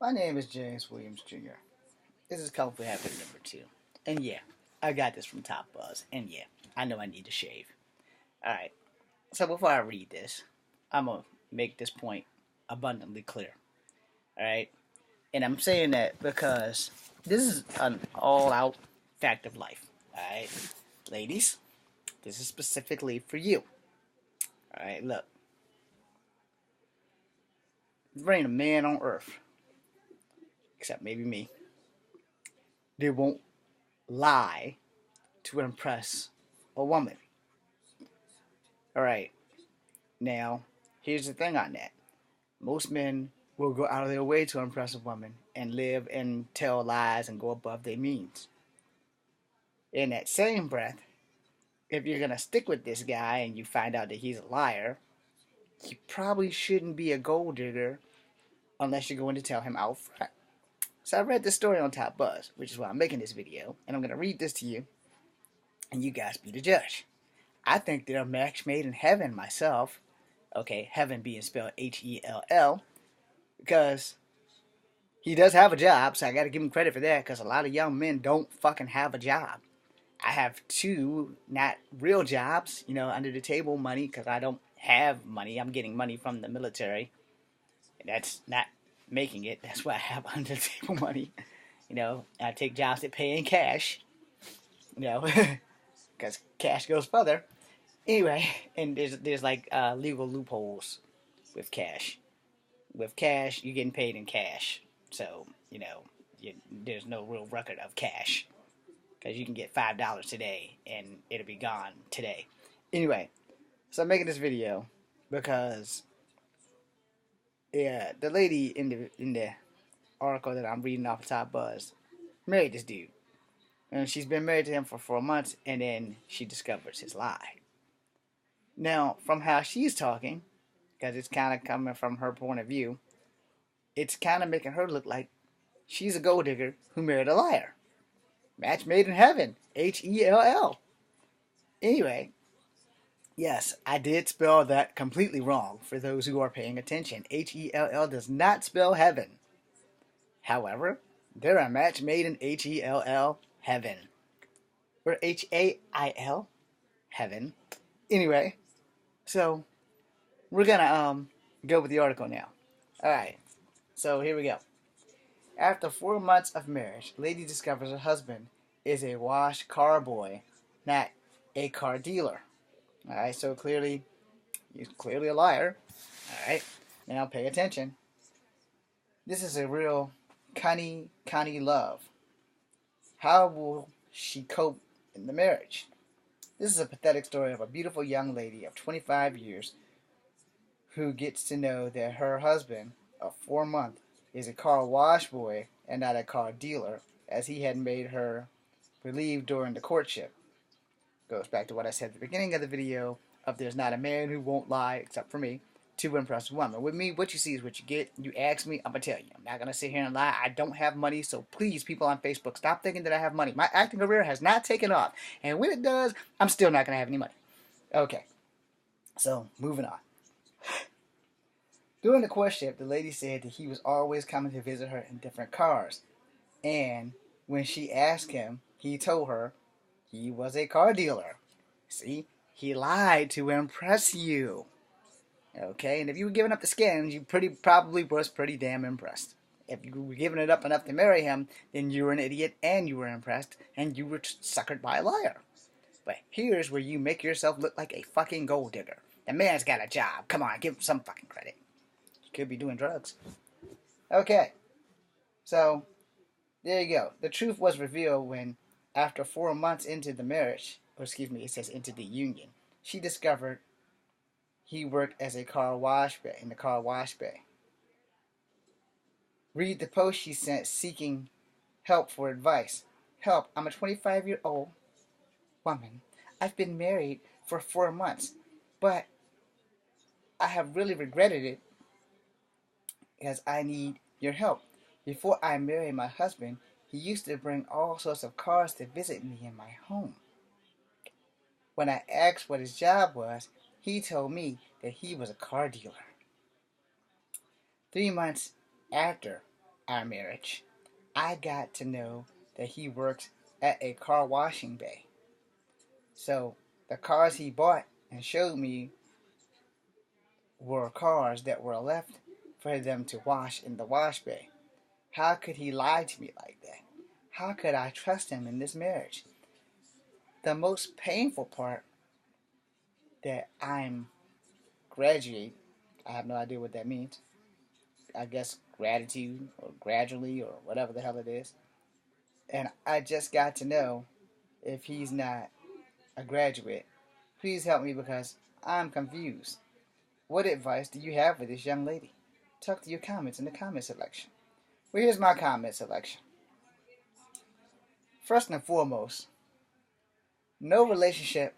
My name is James Williams Jr. This is Comfort Habit number 2. And yeah, I got this from Top Buzz. And yeah, I know I need to shave. Alright, so before I read this, I'm going to make this point abundantly clear. Alright? And I'm saying that because this is an all out fact of life. Alright? Ladies, this is specifically for you. Alright, look. There ain't a man on earth, except maybe me, that won't lie to impress a woman. Alright, now, here's the thing on that. Most men will go out of their way to impress a woman and live and tell lies and go above their means. In that same breath, if you're going to stick with this guy and you find out that he's a liar, you probably shouldn't be a gold digger unless you're going to tell him out front. So I read this story on Top Buzz, which is why I'm making this video, and I'm going to read this to you, and you guys be the judge. I think they're a match made in heaven myself. Okay, heaven being spelled H-E-L-L, because he does have a job, so I got to give him credit for that, because a lot of young men don't fucking have a job. I have 2 not real jobs, under the table money, because I don't have money. I'm getting money from the military. And that's not making it. That's why I have under the table money. I take jobs that pay in cash, because cash goes further. Anyway, and there's like legal loopholes with cash. With cash, you're getting paid in cash. So, there's no real record of cash. Because you can get $5 today and it'll be gone today. Anyway, so I'm making this video because, yeah, the lady in the article that I'm reading off the Top Buzz married this dude. And she's been married to him for 4 months, and then she discovers his lie. Now, from how she's talking, because it's kind of coming from her point of view, it's kind of making her look like she's a gold digger who married a liar. Match made in heaven. H-E-L-L. Anyway, yes, I did spell that completely wrong for those who are paying attention. H-E-L-L does not spell heaven. However, there are match made in H-E-L-L heaven. Or H-A-I-L heaven. Anyway, so we're gonna go with the article now. Alright, so here we go. After 4 months of marriage, lady discovers her husband is a wash car boy, not a car dealer. Alright, so he's clearly a liar. Alright, now pay attention. This is a real Connie love. How will she cope in the marriage? This is a pathetic story of a beautiful young lady of 25 years who gets to know that her husband of 4 months is a car wash boy and not a car dealer, as he had made her believe during the courtship. Goes back to what I said at the beginning of the video of there's not a man who won't lie, except for me, to impress a woman. With me, what you see is what you get. You ask me, I'm going to tell you. I'm not going to sit here and lie. I don't have money, so please, people on Facebook, stop thinking that I have money. My acting career has not taken off, and when it does, I'm still not going to have any money. Okay, so moving on. During the courtship, the lady said that he was always coming to visit her in different cars. And when she asked him, he told her he was a car dealer. See, he lied to impress you. Okay, and if you were giving up the skins, you probably was pretty damn impressed. If you were giving it up enough to marry him, then you were an idiot and you were impressed and you were suckered by a liar. But here's where you make yourself look like a fucking gold digger. The man's got a job. Come on, give him some fucking credit. Could be doing drugs. Okay, so there you go. The truth was revealed when, after 4 months into the marriage, or excuse me, it says into the union, she discovered he worked as a car wash bay in the car wash bay. Read the post she sent seeking help for advice. Help! I'm a 25-year-old woman. I've been married for 4 months, but I have really regretted it, because I need your help. Before I married my husband, he used to bring all sorts of cars to visit me in my home. When I asked what his job was, he told me that he was a car dealer. 3 months after our marriage, I got to know that he works at a car washing bay. So the cars he bought and showed me were cars that were left for them to wash in the wash bay. How could he lie to me like that? How could I trust him in this marriage? The most painful part that I'm graduate, I have no idea what that means. I guess gratitude or gradually or whatever the hell it is. And I just got to know if he's not a graduate. Please help me because I'm confused. What advice do you have for this young lady? Talk to your comments in the comment section. Well, here's my comment selection. First and foremost, no relationship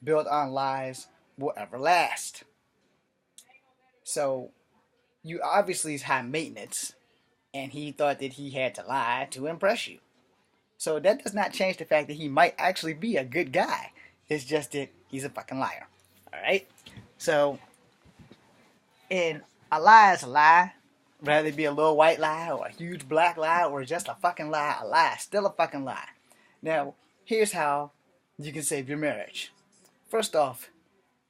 built on lies will ever last. So, you obviously is high maintenance, and he thought that he had to lie to impress you. So that does not change the fact that he might actually be a good guy. It's just that he's a fucking liar. Alright? So, and a lie is a lie. Whether it be a little white lie or a huge black lie or just a fucking lie, a lie is still a fucking lie. Now, here's how you can save your marriage. First off,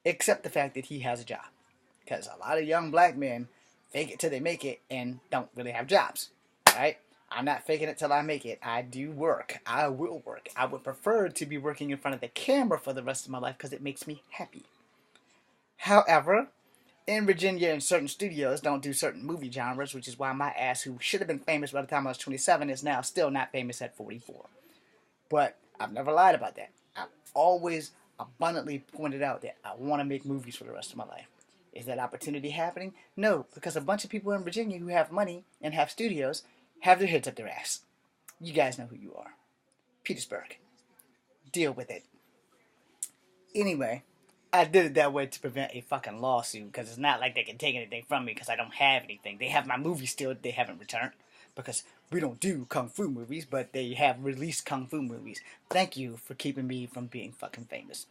accept the fact that he has a job. Because a lot of young black men fake it till they make it and don't really have jobs. Alright? I'm not faking it till I make it. I do work. I will work. I would prefer to be working in front of the camera for the rest of my life because it makes me happy. However, in Virginia and certain studios don't do certain movie genres, which is why my ass, who should have been famous by the time I was 27, is now still not famous at 44. But I've never lied about that. I've always abundantly pointed out that I want to make movies for the rest of my life. Is that opportunity happening? No, because a bunch of people in Virginia who have money and have studios have their heads up their ass. You guys know who you are. Petersburg. Deal with it. Anyway, I did it that way to prevent a fucking lawsuit, because it's not like they can take anything from me because I don't have anything. They have my movies still they haven't returned, because we don't do kung fu movies, but they have released kung fu movies. Thank you for keeping me from being fucking famous.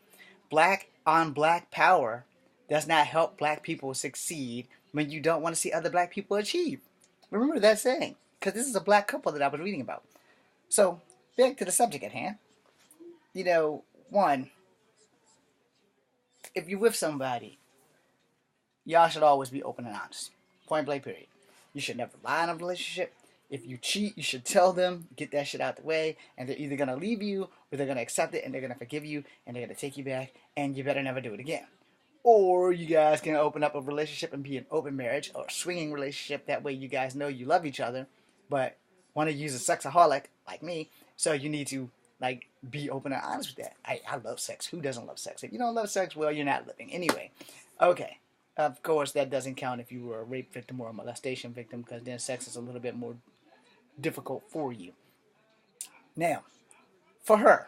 Black on black power does not help black people succeed when you don't want to see other black people achieve. Remember that saying, because this is a black couple that I was reading about. So, back to the subject at hand. You know, one, if you're with somebody, y'all should always be open and honest. Point blank period. You should never lie in a relationship. If you cheat, you should tell them, get that shit out the way, and they're either going to leave you, or they're going to accept it, and they're going to forgive you, and they're going to take you back, and you better never do it again. Or you guys can open up a relationship and be an open marriage, or a swinging relationship. That way you guys know you love each other, but want to use a sexaholic, like me, so you need to like be open and honest with that. I love sex. Who doesn't love sex? If you don't love sex, well, you're not living. Anyway, okay. Of course, that doesn't count if you were a rape victim or a molestation victim, because then sex is a little bit more difficult for you. Now, for her,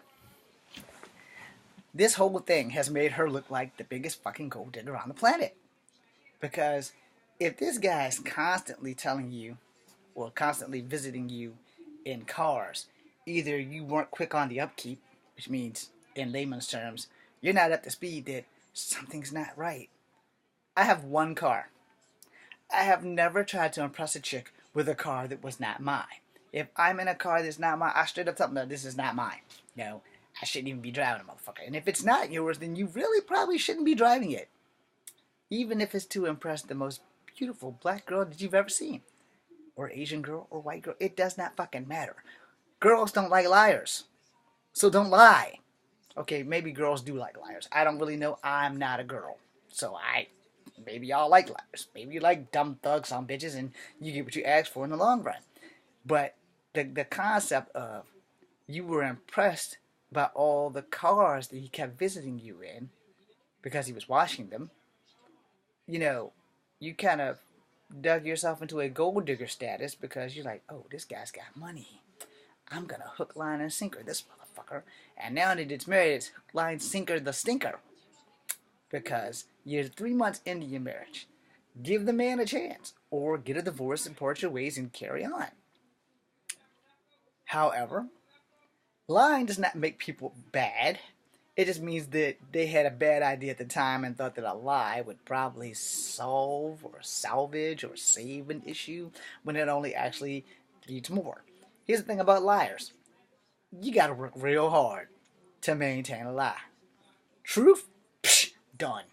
this whole thing has made her look like the biggest fucking gold digger on the planet. Because if this guy's constantly telling you, or constantly visiting you in cars, either you weren't quick on the upkeep, which means, in layman's terms, you're not up to speed, that something's not right. I have one car. I have never tried to impress a chick with a car that was not mine. If I'm in a car that's not mine, I straight up tell them, no, this is not mine. No, I shouldn't even be driving a motherfucker. And if it's not yours, then you really probably shouldn't be driving it. Even if it's to impress the most beautiful black girl that you've ever seen. Or Asian girl, or white girl. It does not fucking matter. Girls don't like liars. So don't lie. Okay, maybe girls do like liars. I don't really know. I'm not a girl. So maybe y'all like liars. Maybe you like dumb thugs on bitches and you get what you ask for in the long run. But the concept of you were impressed by all the cars that he kept visiting you in because he was washing them, you know, you kind of dug yourself into a gold digger status because you're like, oh, this guy's got money. I'm going to hook, line, and sinker this motherfucker. And now that it's married, it's hook, line, sinker, the stinker. Because you're 3 months into your marriage. Give the man a chance. Or get a divorce and part your ways and carry on. However, lying does not make people bad. It just means that they had a bad idea at the time and thought that a lie would probably solve or salvage or save an issue when it only actually leads more. Here's the thing about liars. You gotta work real hard to maintain a lie. Truth? Psh, done.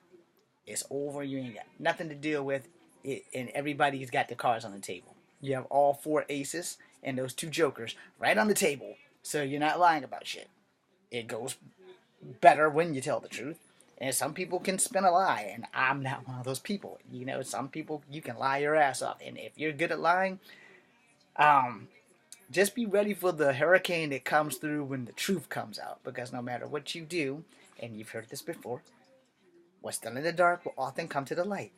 It's over. You ain't got nothing to deal with. And everybody's got the cards on the table. You have all four aces and those two jokers right on the table. So you're not lying about shit. It goes better when you tell the truth. And some people can spin a lie, and I'm not one of those people. You know, some people you can lie your ass off, and if you're good at lying, um, just be ready for the hurricane that comes through when the truth comes out. Because no matter what you do, and you've heard this before, what's done in the dark will often come to the light.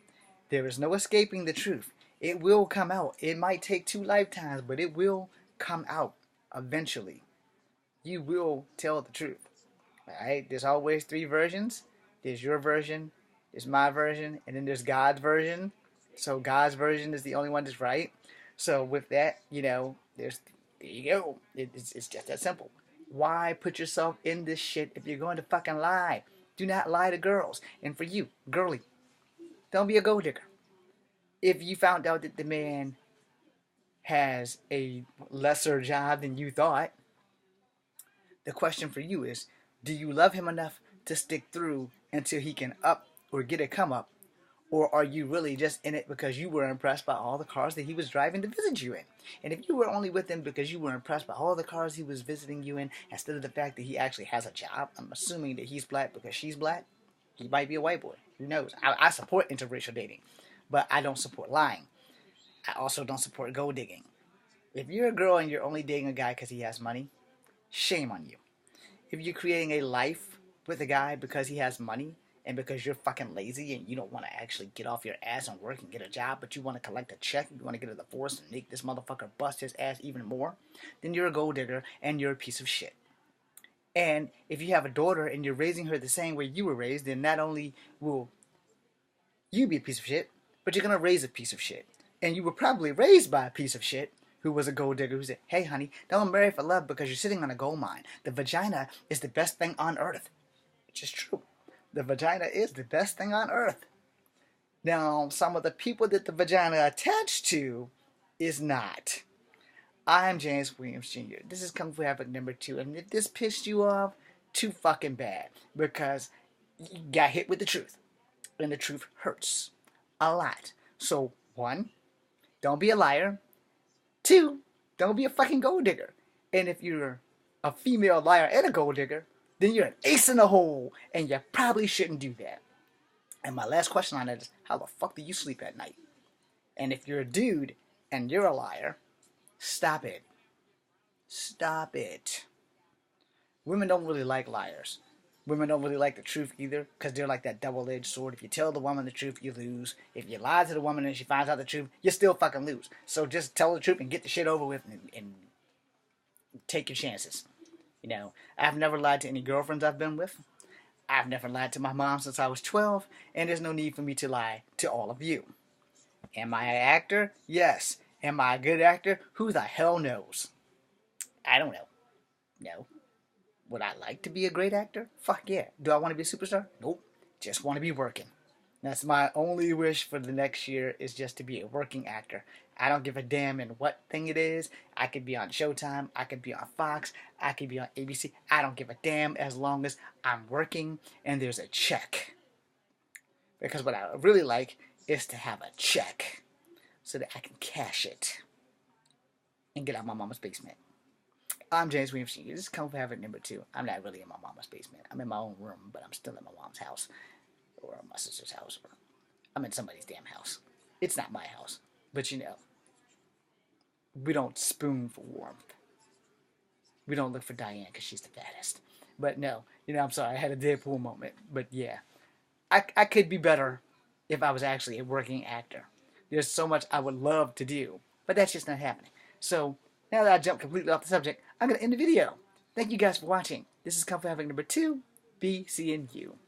There is no escaping the truth. It will come out. It might take 2 lifetimes, but it will come out eventually. You will tell the truth. Alright? There's always 3 versions. There's your version, there's my version, and then there's God's version. So God's version is the only one that's right. So with that, there you go. It's just that simple. Why put yourself in this shit if you're going to fucking lie? Do not lie to girls. And for you, girly, don't be a gold digger. If you found out that the man has a lesser job than you thought, the question for you is, do you love him enough to stick through until he can up or get a come up? Or are you really just in it because you were impressed by all the cars that he was driving to visit you in? And if you were only with him because you were impressed by all the cars he was visiting you in, instead of the fact that he actually has a job, I'm assuming that he's black because she's black. He might be a white boy. Who knows? I support interracial dating, but I don't support lying. I also don't support gold digging. If you're a girl and you're only dating a guy because he has money, shame on you. If you're creating a life with a guy because he has money, and because you're fucking lazy and you don't want to actually get off your ass and work and get a job, but you want to collect a check, you want to get a divorce and make this motherfucker bust his ass even more, then you're a gold digger and you're a piece of shit. And if you have a daughter and you're raising her the same way you were raised, then not only will you be a piece of shit, but you're going to raise a piece of shit. And you were probably raised by a piece of shit who was a gold digger who said, hey honey, don't marry for love because you're sitting on a gold mine. The vagina is the best thing on earth. Which is true. The vagina is the best thing on earth. Now, some of the people that the vagina attached to is not. I'm James Williams Jr. This is Kung Fu Havoc number 2. And if this pissed you off, too fucking bad. Because you got hit with the truth. And the truth hurts. A lot. So, 1, don't be a liar. 2, don't be a fucking gold digger. And if you're a female liar and a gold digger, then you're an ace in the hole, and you probably shouldn't do that. And my last question on that is, how the fuck do you sleep at night? And if you're a dude and you're a liar, stop it. Stop it. Women don't really like liars. Women don't really like the truth either, because they're like that double-edged sword. If you tell the woman the truth, you lose. If you lie to the woman and she finds out the truth, you still fucking lose. So just tell the truth and get the shit over with and take your chances. I've never lied to any girlfriends I've been with. I've never lied to my mom since I was 12, and there's no need for me to lie to all of you. Am I an actor? Yes. Am I a good actor? Who the hell knows? I don't know. No. Would I like to be a great actor? Fuck yeah. Do I want to be a superstar? Nope. Just want to be working. That's my only wish for the next year, is just to be a working actor. I don't give a damn in what thing it is. I could be on Showtime. I could be on Fox. I could be on ABC. I don't give a damn as long as I'm working and there's a check. Because what I really like is to have a check so that I can cash it and get out my mama's basement. I'm James Williams Jr. This is Kung Fu Havoc number 2. I'm not really in my mama's basement. I'm in my own room, but I'm still in my mom's house. Or my sister's house. Or I'm in somebody's damn house. It's not my house. But we don't spoon for warmth. We don't look for Diane because she's the fattest. But no, I'm sorry. I had a Deadpool moment. But yeah, I could be better if I was actually a working actor. There's so much I would love to do, but that's just not happening. So now that I jumped completely off the subject, I'm going to end the video. Thank you guys for watching. This is Kung Fu Havoc number 2. Be seeing you.